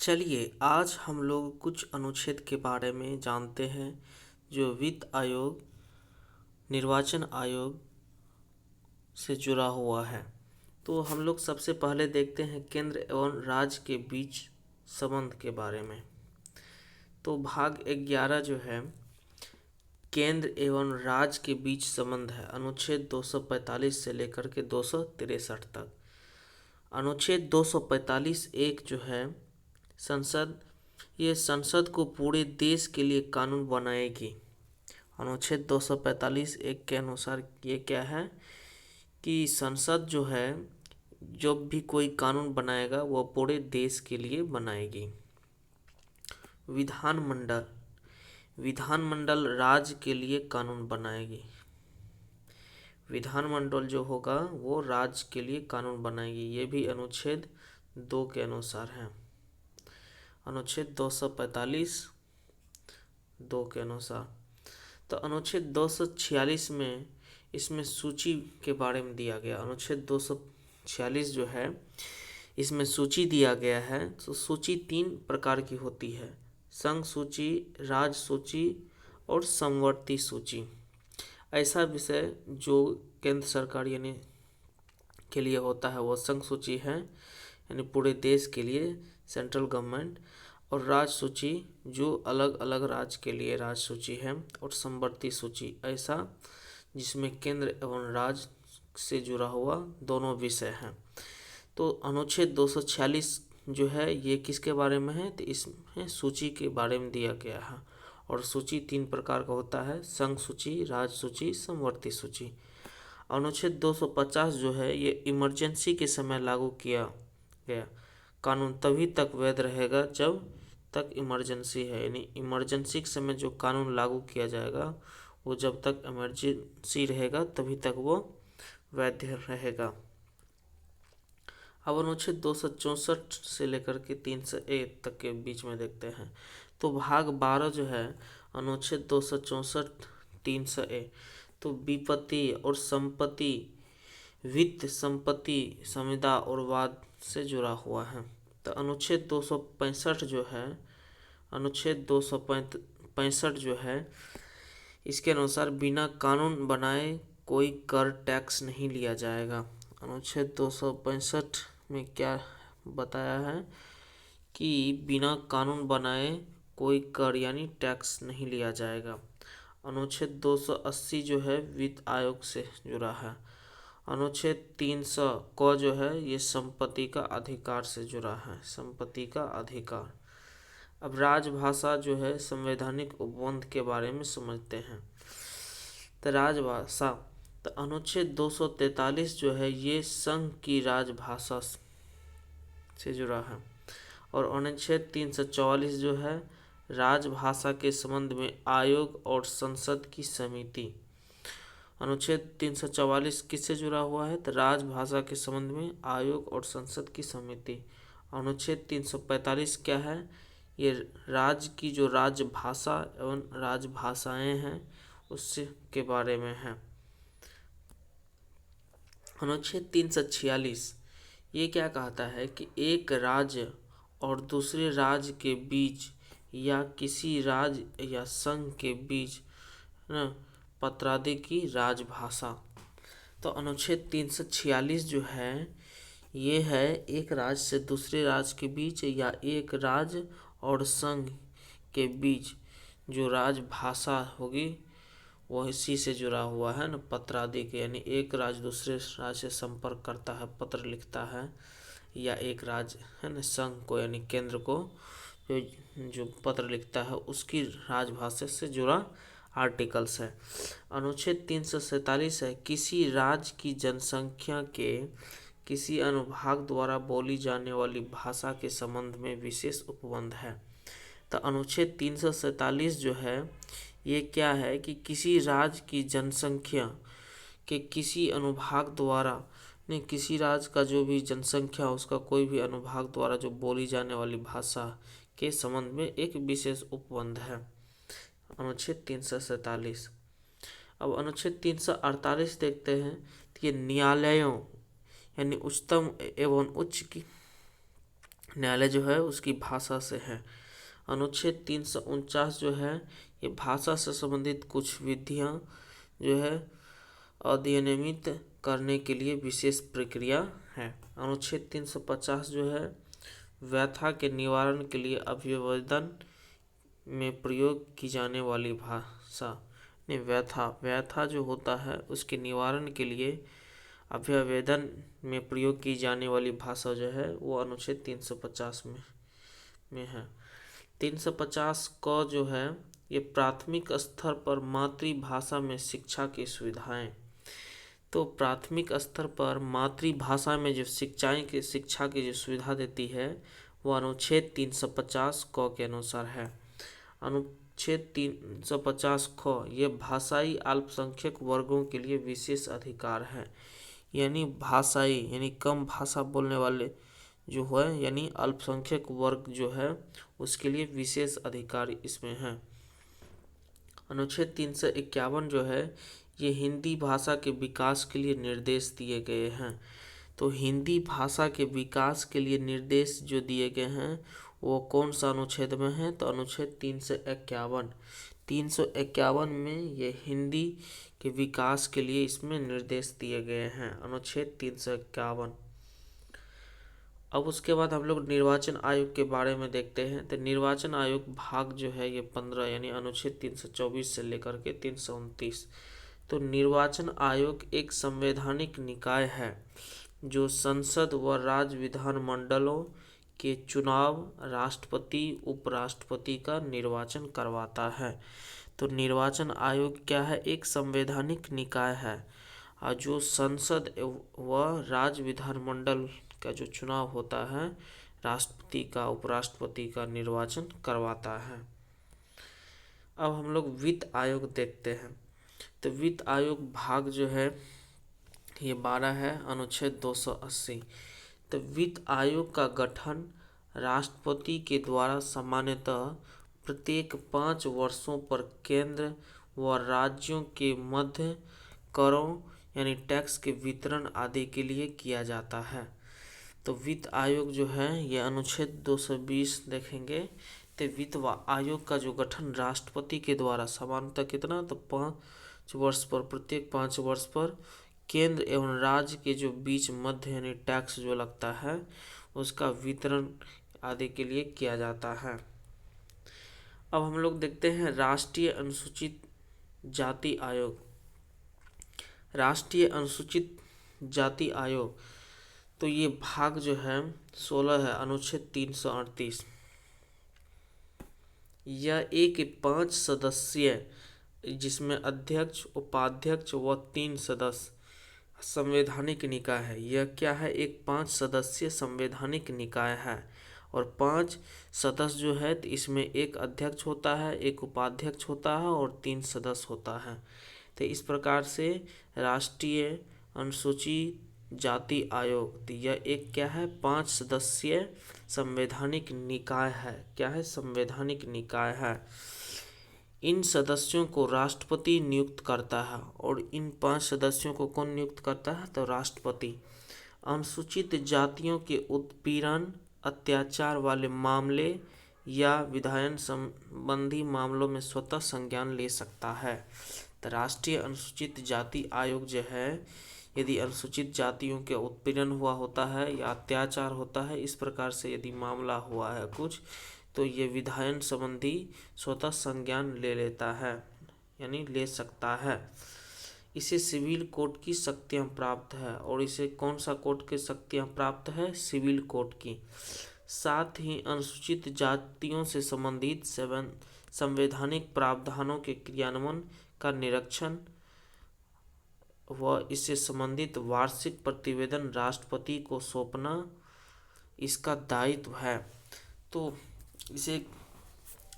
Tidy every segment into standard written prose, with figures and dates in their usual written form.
चलिए आज हम लोग कुछ अनुच्छेद के बारे में जानते हैं जो वित्त आयोग, निर्वाचन आयोग से जुड़ा हुआ है। तो हम लोग सबसे पहले देखते हैं केंद्र एवं राज्य के बीच संबंध के बारे में। तो भाग 11 जो है केंद्र एवं राज्य के बीच संबंध है, अनुच्छेद 245 से लेकर के 263 तक। अनुच्छेद 245 एक जो है संसद, ये संसद को पूरे देश के लिए कानून बनाएगी। अनुच्छेद 245 एक के अनुसार ये क्या है कि संसद जो है जब भी कोई कानून बनाएगा वो पूरे देश के लिए बनाएगी। विधानमंडल, विधानमंडल राज्य के लिए कानून बनाएगी। विधानमंडल जो होगा वो राज्य के लिए कानून बनाएगी। ये भी अनुच्छेद 2 के अनुसार है। अनुच्छेद 245 2 के अनुसार। तो अनुच्छेद 246 में इसमें सूची के बारे में दिया गया। अनुच्छेद 246 जो है इसमें सूची दिया गया है। तो सूची 3 प्रकार की होती है, संघ सूची, राज्य सूची और समवर्ती सूची। ऐसा विषय जो केंद्र सरकार यानी के लिए होता है वो संघ सूची है, यानी पूरे देश के लिए सेंट्रल गवर्नमेंट, और राज्य सूची जो अलग अलग राज्य के लिए राज्य सूची है, और समवर्ती सूची ऐसा जिसमें केंद्र एवं राज्य से जुड़ा हुआ दोनों विषय हैं। तो अनुच्छेद 246 जो है ये किसके बारे में है, तो इसमें सूची के बारे में दिया गया है। और सूची 3 प्रकार का होता है, संघ सूची, राज्य सूची, समवर्ती सूची। अनुच्छेद 250 जो है ये इमरजेंसी के समय लागू किया गया। कानून तभी तक वैध रहेगा जब तक इमरजेंसी है, यानी इमरजेंसी के समय जो कानून लागू किया जाएगा वो जब तक इमरजेंसी रहेगा तभी तक वो वैध रहेगा। अब अनुच्छेद 264 से लेकर के 301 तक के बीच में देखते हैं। तो भाग 12 जो है अनुच्छेद 264 301, तो विपत्ति और संपत्ति, वित्त, संपत्ति, संविदा और वाद से जुड़ा हुआ है। तो अनुच्छेद 265 जो है, अनुच्छेद 265 जो है इसके अनुसार बिना कानून बनाए कोई कर टैक्स नहीं लिया जाएगा। अनुच्छेद 265 में क्या बताया है कि बिना कानून बनाए कोई कर यानी टैक्स नहीं लिया जाएगा। अनुच्छेद 280 जो है वित्त आयोग से जुड़ा है। अनुच्छेद 300 को जो है ये संपत्ति का अधिकार से जुड़ा है, संपत्ति का अधिकार। अब राजभाषा जो है संवैधानिक उपबंध के बारे में समझते हैं। तो राजभाषा, तो अनुच्छेद 243 जो है ये संघ की राजभाषा से जुड़ा है। और अनुच्छेद 344 जो है राजभाषा के संबंध में आयोग और संसद की समिति। अनुच्छेद 344 किससे जुड़ा हुआ है, तो राजभाषा के संबंध में आयोग और संसद की समिति। अनुच्छेद 345 क्या है, ये राज्य की जो राजभाषा एवं राजभाषाएं हैं उससे के बारे में है। अनुच्छेद 346 ये क्या कहता है कि एक राज्य और दूसरे राज्य के बीच या किसी राज्य या संघ के बीच न पत्रादि की राजभाषा। तो अनुच्छेद 346 जो है ये है एक राज्य से दूसरे राज्य के बीच या एक राज्य और संघ के बीच जो राजभाषा होगी वो इसी से जुड़ा हुआ है न, पत्रादि के, यानी एक राज्य दूसरे राज्य से संपर्क करता है, पत्र लिखता है, या एक राज्य है न संघ को यानी केंद्र को जो पत्र लिखता है उसकी राजभाषा से जुड़ा आर्टिकल्स है। अनुच्छेद 347 है किसी राज्य की जनसंख्या के किसी अनुभाग द्वारा बोली जाने वाली भाषा के संबंध में विशेष उपबंध है। तो अनुच्छेद 347 जो है ये क्या है कि किसी राज्य की जनसंख्या के किसी अनुभाग द्वारा ने किसी राज्य का जो भी जनसंख्या उसका कोई भी अनुभाग द्वारा जो बोली जाने वाली भाषा के संबंध में एक विशेष उपबंध है, अनुच्छेद 347। अब अनुच्छेद 348 देखते हैं। तो ये न्यायालयों यानी उच्चतम एवं उच्च की न्यायालय जो है उसकी भाषा से है। अनुच्छेद 349 जो है ये भाषा से संबंधित कुछ विधियां जो है अधिनियमित करने के लिए विशेष प्रक्रिया है। अनुच्छेद 350 जो है व्यथा के निवारण के लिए अभिवेदन में प्रयोग की जाने वाली भाषा ने व्यथा जो होता है उसके निवारण के लिए अभ्यावेदन में प्रयोग की जाने वाली भाषा जो है वो अनुच्छेद 350 में है। 350 क जो है ये प्राथमिक स्तर पर मातृभाषा में शिक्षा की सुविधाएं। तो प्राथमिक स्तर पर मातृभाषा में जो शिक्षा की जो सुविधा देती है वो अनुच्छेद 350 क के अनुसार है। अनुच्छेद 350 ख ये भाषाई अल्पसंख्यक वर्गों के लिए विशेष अधिकार है। यानी भाषाई यानी कम भाषा बोलने वाले जो है यानी अल्पसंख्यक वर्ग जो है उसके लिए विशेष अधिकार इसमें है। अनुच्छेद 351 जो है ये हिंदी भाषा के विकास के लिए निर्देश दिए गए हैं। तो हिंदी भाषा के विकास के लिए निर्देश जो दिए गए हैं वो कौन सा अनुच्छेद में है? तो अनुच्छेद 351 351 में ये हिंदी के विकास के लिए इसमें निर्देश दिए गए हैं, अनुच्छेद 351। अब उसके बाद हम लोग निर्वाचन आयोग के बारे में देखते हैं। तो निर्वाचन आयोग भाग जो है ये 15 यानी अनुच्छेद 324 से लेकर के 329। तो निर्वाचन आयोग एक संवैधानिक निकाय है जो संसद व राज्य विधानमंडलों के चुनाव, राष्ट्रपति उपराष्ट्रपति का निर्वाचन करवाता है। तो निर्वाचन आयोग क्या है? एक संवैधानिक निकाय है और जो संसद व राज्य विधानमंडल का जो चुनाव होता है, राष्ट्रपति का उपराष्ट्रपति का निर्वाचन करवाता है। अब हम लोग वित्त आयोग देखते हैं। तो वित्त आयोग भाग जो है ये 12 है, अनुच्छेद 280। तो वित्त आयोग का गठन राष्ट्रपति के द्वारा सामान्यतः प्रत्येक 5 वर्षों पर केंद्र व राज्यों के मध्य करों यानी टैक्स के वितरण आदि के लिए किया जाता है। तो वित्त आयोग जो है ये अनुच्छेद 220 देखेंगे। तो वित्त आयोग का जो गठन राष्ट्रपति के द्वारा सामान्यतः कितना? तो 5 वर्ष पर, प्रत्येक 5 वर्ष पर केंद्र एवं राज्य के जो बीच मध्य यानी टैक्स जो लगता है उसका वितरण आदि के लिए किया जाता है। अब हम लोग देखते हैं राष्ट्रीय अनुसूचित जाति आयोग। राष्ट्रीय अनुसूचित जाति आयोग तो ये भाग जो है 16 है, अनुच्छेद 338। यह एक 5 सदस्यीय जिसमें अध्यक्ष, उपाध्यक्ष व 3 सदस्य संवैधानिक निकाय है। यह क्या है? एक 5 सदस्यीय संवैधानिक निकाय है और 5 सदस्य जो है तो इसमें एक अध्यक्ष होता है, एक उपाध्यक्ष होता है और 3 सदस्य होता है। तो इस प्रकार से राष्ट्रीय अनुसूचित जाति आयोग तो यह एक क्या है? 5 सदस्यीय संवैधानिक निकाय है। क्या है? संवैधानिक निकाय है। इन सदस्यों को राष्ट्रपति नियुक्त करता है और इन 5 सदस्यों को कौन नियुक्त करता है? तो राष्ट्रपति। अनुसूचित जातियों के उत्पीड़न, अत्याचार वाले मामले या विधायन संबंधी मामलों में स्वतः संज्ञान ले सकता है। तो राष्ट्रीय अनुसूचित जाति आयोग जो है यदि अनुसूचित जातियों के उत्पीड़न हुआ होता है या अत्याचार होता है, इस प्रकार से यदि मामला हुआ है कुछ, तो ये विधायन संबंधी स्वतः संज्ञान ले लेता है यानी ले सकता है। इसे सिविल कोर्ट की शक्तियाँ प्राप्त है और इसे कौन सा कोर्ट की शक्तियाँ प्राप्त है? सिविल कोर्ट की। साथ ही अनुसूचित जातियों से संबंधित संवैधानिक प्रावधानों के क्रियान्वयन का निरीक्षण व इससे संबंधित वार्षिक प्रतिवेदन राष्ट्रपति को सौंपना इसका दायित्व है। तो इसे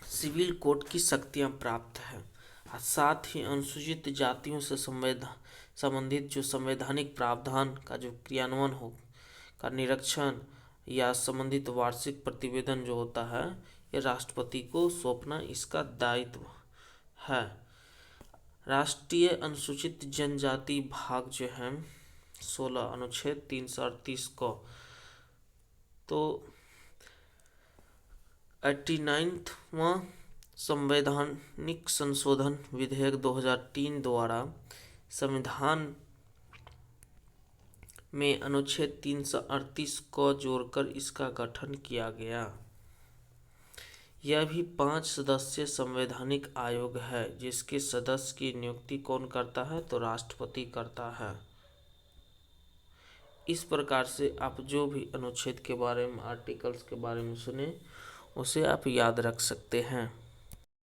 सिविल कोर्ट की शक्तियाँ प्राप्त है। साथ ही अनुसूचित जातियों से संबंधित जो संवैधानिक प्रावधान का जो क्रियान्वयन हो का निरीक्षण या संबंधित वार्षिक प्रतिवेदन जो होता है ये राष्ट्रपति को सौंपना इसका दायित्व है। राष्ट्रीय अनुसूचित जनजाति भाग जो है 16 अनुच्छेद 338 को तो 89वां संवैधानिक संशोधन विधेयक 2003 द्वारा संविधान में अनुच्छेद 338 को जोड़कर इसका गठन किया गया। यह भी 5 सदस्यीय संवैधानिक आयोग है, जिसके सदस्य की नियुक्ति कौन करता है? तो राष्ट्रपति करता है। इस प्रकार से आप जो भी अनुच्छेद के बारे में, आर्टिकल्स के बारे में सुने, उसे आप याद रख सकते हैं।